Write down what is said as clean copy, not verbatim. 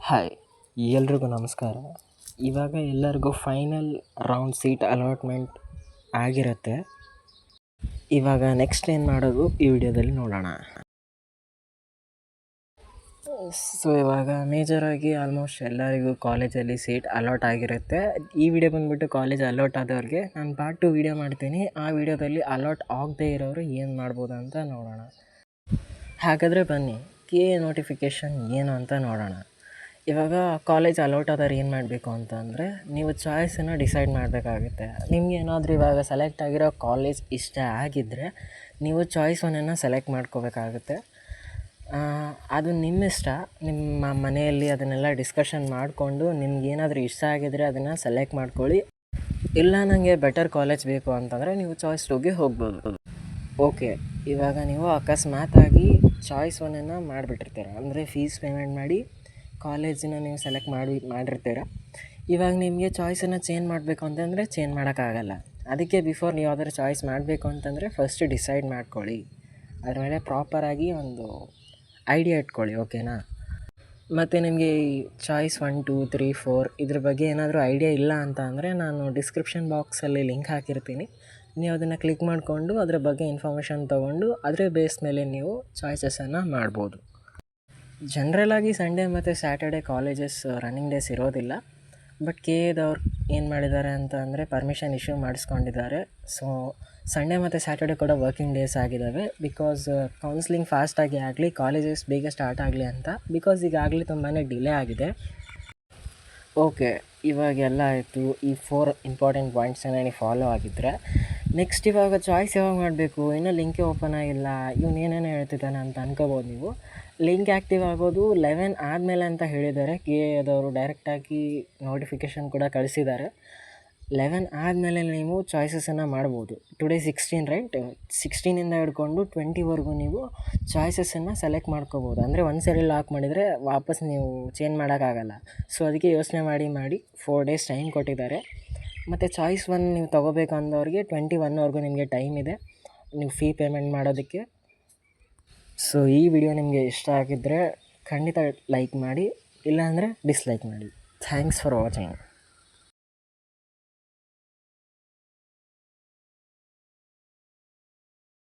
Hi, ಎಲ್ರಿಗೂ ನಮಸ್ಕಾರ. ಇವಾಗ ಎಲ್ಲರಿಗೂ ಫೈನಲ್ ರೌಂಡ್ ಸೀಟ್ ಅಲಾಟ್ಮೆಂಟ್ ಆಗಿರುತ್ತೆ. ಇವಾಗ ನೆಕ್ಸ್ಟ್ ಏನು ಮಾಡೋದು ಈ ವಿಡಿಯೋದಲ್ಲಿ ನೋಡೋಣ. ಸೊ ಇವಾಗ ಮೇಜರಾಗಿ ಆಲ್ಮೋಸ್ಟ್ ಎಲ್ಲರಿಗೂ ಕಾಲೇಜಲ್ಲಿ ಸೀಟ್ ಅಲಾಟ್ ಆಗಿರುತ್ತೆ. ಈ ವಿಡಿಯೋ ಬಂದುಬಿಟ್ಟು ಕಾಲೇಜ್ ಅಲಾಟ್ ಆದವ್ರಿಗೆ ನಾನು ಪಾರ್ಟ್ 2 ವಿಡಿಯೋ ಮಾಡ್ತೀನಿ. ಆ ವಿಡಿಯೋದಲ್ಲಿ ಅಲಾಟ್ ಆಗದೇ ಇರೋರು ಏನು ಮಾಡ್ಬೋದು ಅಂತ ನೋಡೋಣ. ಹಾಗಾದರೆ ಬನ್ನಿ, ಕೆ ನೋಟಿಫಿಕೇಷನ್ ಏನು ಅಂತ ನೋಡೋಣ. ಇವಾಗ ಕಾಲೇಜ್ ಅಲೌಟ್ ಆದವ್ರು ಏನು ಮಾಡಬೇಕು ಅಂತಂದರೆ, ನೀವು ಚಾಯ್ಸನ್ನು ಡಿಸೈಡ್ ಮಾಡಬೇಕಾಗುತ್ತೆ. ನಿಮ್ಗೆ ಏನಾದರೂ ಇವಾಗ ಸೆಲೆಕ್ಟ್ ಆಗಿರೋ ಕಾಲೇಜ್ ಇಷ್ಟ ಆಗಿದ್ದರೆ ನೀವು ಚಾಯ್ಸ್ ಒನ್ನನ್ನು ಸೆಲೆಕ್ಟ್ ಮಾಡ್ಕೋಬೇಕಾಗುತ್ತೆ. ಅದು ನಿಮ್ಮ ಇಷ್ಟ. ನಿಮ್ಮ ಮನೆಯಲ್ಲಿ ಅದನ್ನೆಲ್ಲ ಡಿಸ್ಕಷನ್ ಮಾಡಿಕೊಂಡು ನಿಮ್ಗೇನಾದರೂ ಇಷ್ಟ ಆಗಿದ್ದರೆ ಅದನ್ನು ಸೆಲೆಕ್ಟ್ ಮಾಡ್ಕೊಳ್ಳಿ. ಇಲ್ಲ ನನಗೆ ಬೆಟರ್ ಕಾಲೇಜ್ ಬೇಕು ಅಂತಂದರೆ ನೀವು ಚಾಯ್ಸ್ 2ಗೆ ಹೋಗ್ಬೋದು. ಓಕೆ, ಇವಾಗ ನೀವು ಅಕಸ್ಮಾತಾಗಿ ಚಾಯ್ಸ್ ಒನ್ನನ್ನು ಮಾಡಿಬಿಟ್ಟಿರ್ತೀರ, ಅಂದರೆ ಫೀಸ್ ಪೇಮೆಂಟ್ ಮಾಡಿ ಕಾಲೇಜನ್ನ ನೀವು ಸೆಲೆಕ್ಟ್ ಮಾಡಿರ್ತೀರ. ಇವಾಗ ನಿಮಗೆ ಚಾಯ್ಸನ್ನು ಚೇಂಜ್ ಮಾಡಬೇಕು ಅಂತಂದರೆ ಚೇಂಜ್ ಮಾಡೋಕ್ಕಾಗಲ್ಲ. ಅದಕ್ಕೆ ಬಿಫೋರ್ ನೀವು ಯಾವ್ದಾದ್ರು ಚಾಯ್ಸ್ ಮಾಡಬೇಕು ಅಂತಂದರೆ ಫಸ್ಟ್ ಡಿಸೈಡ್ ಮಾಡ್ಕೊಳ್ಳಿ. ಅದ್ರ ಮೇಲೆ ಪ್ರಾಪರಾಗಿ ಒಂದು ಐಡಿಯಾ ಇಟ್ಕೊಳ್ಳಿ, ಓಕೆನಾ? ಮತ್ತು ನಿಮಗೆ ಈ ಚಾಯ್ಸ್ 1, 2, 3, 4 ಇದ್ರ ಬಗ್ಗೆ ಏನಾದರೂ ಐಡಿಯಾ ಇಲ್ಲ ಅಂತ ಅಂದರೆ ನಾನು ಡಿಸ್ಕ್ರಿಪ್ಷನ್ ಬಾಕ್ಸಲ್ಲಿ ಲಿಂಕ್ ಹಾಕಿರ್ತೀನಿ. ನೀವು ಅದನ್ನು ಕ್ಲಿಕ್ ಮಾಡಿಕೊಂಡು ಅದ್ರ ಬಗ್ಗೆ ಇನ್ಫಾರ್ಮೇಷನ್ ತೊಗೊಂಡು ಅದರ ಬೇಸ್ ಮೇಲೆ ನೀವು ಚಾಯ್ಸಸನ್ನು ಮಾಡ್ಬೋದು. ಜನ್ರಲಾಗಿ ಸಂಡೇ ಮತ್ತು ಸ್ಯಾಟರ್ಡೆ ಕಾಲೇಜಸ್ ರನ್ನಿಂಗ್ ಡೇಸ್ ಇರೋದಿಲ್ಲ. ಬಟ್ ಕೆ ಎದವ್ರು ಏನು ಮಾಡಿದ್ದಾರೆ ಅಂತ ಅಂದರೆ ಪರ್ಮಿಷನ್ ಇಶ್ಯೂ ಮಾಡಿಸ್ಕೊಂಡಿದ್ದಾರೆ. ಸೊ ಸಂಡೇ ಮತ್ತು ಸ್ಯಾಟರ್ಡೆ ಕೂಡ ವರ್ಕಿಂಗ್ ಡೇಸ್ ಆಗಿದ್ದಾವೆ. ಬಿಕಾಸ್ ಕೌನ್ಸ್ಲಿಂಗ್ ಫಾಸ್ಟಾಗಿ ಆಗಲಿ, ಕಾಲೇಜಸ್ ಬೇಗ ಸ್ಟಾರ್ಟ್ ಆಗಲಿ ಅಂತ. ಬಿಕಾಸ್ ಈಗಾಗಲೇ ತುಂಬಾ ಡಿಲೇ ಆಗಿದೆ. ಓಕೆ, ಇವಾಗೆಲ್ಲ ಆಯಿತು. ಈ 4 ಇಂಪಾರ್ಟೆಂಟ್ ಪಾಯಿಂಟ್ಸನ್ನು ನೀವು ಫಾಲೋ ಆಗಿದ್ದರೆ ನೆಕ್ಸ್ಟ್ ಇವಾಗ ಚಾಯ್ಸ್ ಯಾವಾಗ ಮಾಡಬೇಕು? ಇನ್ನೂ ಲಿಂಕೇ ಓಪನ್ ಆಗಿಲ್ಲ, ಏನೇನೋ ಹೇಳ್ತಿದ್ದಾನೆ ಅಂತ ಅನ್ಕೋಬೋದು ನೀವು. ಲಿಂಕ್ ಆ್ಯಕ್ಟಿವ್ ಆಗೋದು 11 ಆದಮೇಲೆ ಅಂತ ಹೇಳಿದ್ದಾರೆ. ಕೆ ಎದವರು ಡೈರೆಕ್ಟಾಗಿ ನೋಟಿಫಿಕೇಷನ್ ಕೂಡ ಕಳಿಸಿದ್ದಾರೆ. 11 ಆದಮೇಲೆ ನೀವು ಚಾಯ್ಸಸನ್ನು ಮಾಡ್ಬೋದು. ಟುಡೇ 16 ರೈಟ್, 16ಇಂದ ಹಿಡ್ಕೊಂಡು 20ವರೆಗೂ ನೀವು ಚಾಯ್ಸಸನ್ನು ಸೆಲೆಕ್ಟ್ ಮಾಡ್ಕೋಬೋದು. ಅಂದರೆ ಒಂದು ಸರಿ ಲಾಕ್ ಮಾಡಿದರೆ ವಾಪಸ್ ನೀವು ಚೇಂಜ್ ಮಾಡೋಕ್ಕಾಗಲ್ಲ. ಸೊ ಅದಕ್ಕೆ ಯೋಚನೆ ಮಾಡಿ 4 ಡೇಸ್ ಟೈಮ್ ಕೊಟ್ಟಿದ್ದಾರೆ. ಮತ್ತು ಚಾಯ್ಸ್ 1 ನೀವು ತೊಗೋಬೇಕು ಅಂದವ್ರಿಗೆ 21ವರೆಗೂ ನಿಮಗೆ ಟೈಮ್ ಇದೆ ನೀವು ಫೀ ಪೇಮೆಂಟ್ ಮಾಡೋದಕ್ಕೆ. ಸೊ ಈ ವಿಡಿಯೋ ನಿಮಗೆ ಇಷ್ಟ ಆಗಿದ್ದರೆ ಖಂಡಿತ ಲೈಕ್ ಮಾಡಿ, ಇಲ್ಲಾಂದರೆ ಡಿಸ್ಲೈಕ್ ಮಾಡಿ. Thanks for watching.